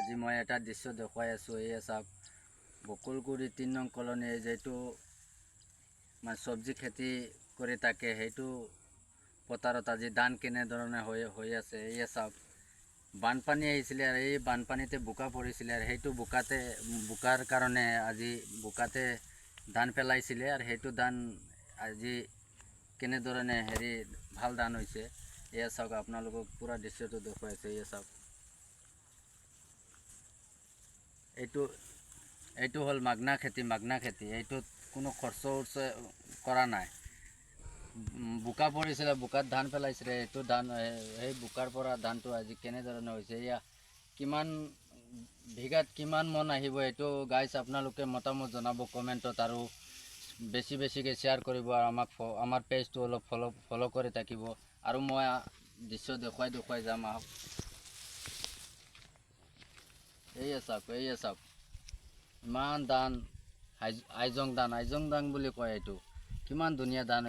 আজি মই এটা দৃশ্য দেখুৱাই আছোঁ। এই চাওক, বকুলগুৰি ৩ নং কলনী যিটো মানে চব্জি খেতি কৰি থাকে, সেইটো পথাৰত আজি ধান কেনেধৰণে হৈ আছে। এই চাওক, বানপানী আহিছিলে আৰু এই বানপানীতে বোকা পৰিছিলে আৰু সেইটো বোকাৰ কাৰণে আজি বোকাতে ধান পেলাইছিলে আৰু সেইটো ধান আজি কেনেধৰণে ভাল ধান হৈছে। এয়া চাওক, আপোনালোকক পুৰা দৃশ্যটো দেখুৱাইছে। এয়া চাওক, এইটো হ'ল মাগনা খেতি। এইটোত কোনো খৰচ কৰা নাই। বোকা পৰিছিলে, বোকাত ধান পেলাইছিলে। এইটো ধান, সেই বোকাৰ পৰা ধানটো আজি কেনেধৰণে হৈছে। এয়া কিমান বিঘাত কিমান মন আহিব, এইটো গাইজ আপোনালোকে মতামত জনাব কমেণ্টত, আৰু বেছিকৈ শ্বেয়াৰ কৰিব, আৰু আমাৰ পেজটো অলপ ফ'ল' কৰি থাকিব। আৰু মই দৃশ্য দেখুৱাই যাম। আহক, এইয়া চাওক, ইমান ধান, আইজং ধান বুলি কয়। এইটো কিমান ধুনীয়া ধান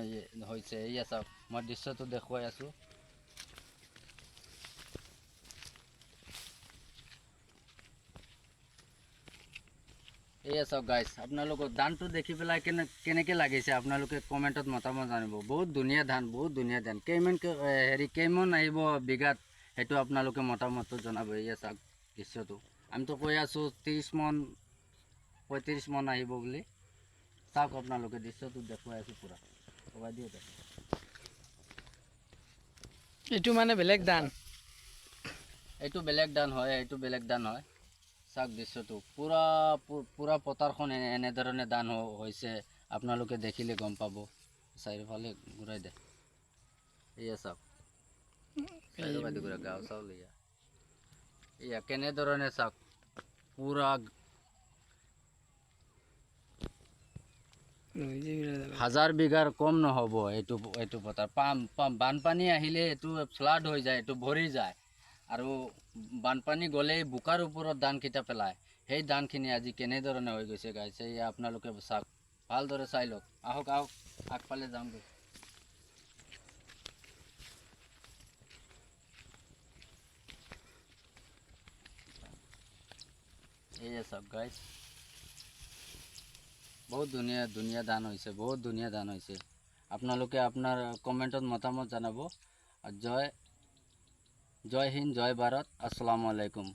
হৈছে। এইয়া চাওক, মই দৃশ্যটো দেখুৱাই আছোঁ। এইয়া চাওক গাইজ, আপোনালোকক ধানটো দেখি পেলাই কেনেকৈ লাগিছে আপোনালোকে কমেণ্টত মতামত জানিব। বহুত ধুনীয়া ধান। কেইমন আহিব বিঘাত, সেইটো আপোনালোকে মতামতটো জনাব। এইয়া চাওক দৃশ্যটো, আমিতো কৈ আছোঁ 30 মন 35 মন আহিব বুলি। চাওক, আপোনালোকে দৃশ্যটো দেখুৱাই আছোঁ পূৰা। কবাই দিয়ে এইটো মানে বেলেগ ধান, এইটো বেলেগ ধান হয়। চাওক দৃশ্যটো, পুৰা পথাৰখন এনেধৰণে ধান হৈছে। আপোনালোকে দেখিলে গম পাব। চাৰিওফালে ঘূৰাই দে। এয়া চাওক, চাৰিওফালে ঘূৰাই গাঁও চাউল। এয়া কেনেধৰণে চাওক, পুৰা হাজাৰ বিঘাৰ কম নহ'ব এইটো পথাৰ। বানপানী আহিলে এইটো ফ্লাড হৈ যায়, এইটো ভৰি যায়। আৰু বানপানী গ'লেই বোকাৰ ওপৰত ধানকেইটা পেলায়। সেই ধানখিনি আজি কেনেধৰণে হৈ গৈছে গাইছে, এয়া আপোনালোকে চাওক, ভালদৰে চাই লওক। আহক আগফালে যামগৈ। এইয়া চাওক গাইজ, বহুত ধুনীয়া ধান হৈছে। আপোনালোকে আপোনাৰ কমেণ্টত মতামত জনাব। জয় হিন্দ, জয় ভাৰত, আসসালামু আলাইকুম।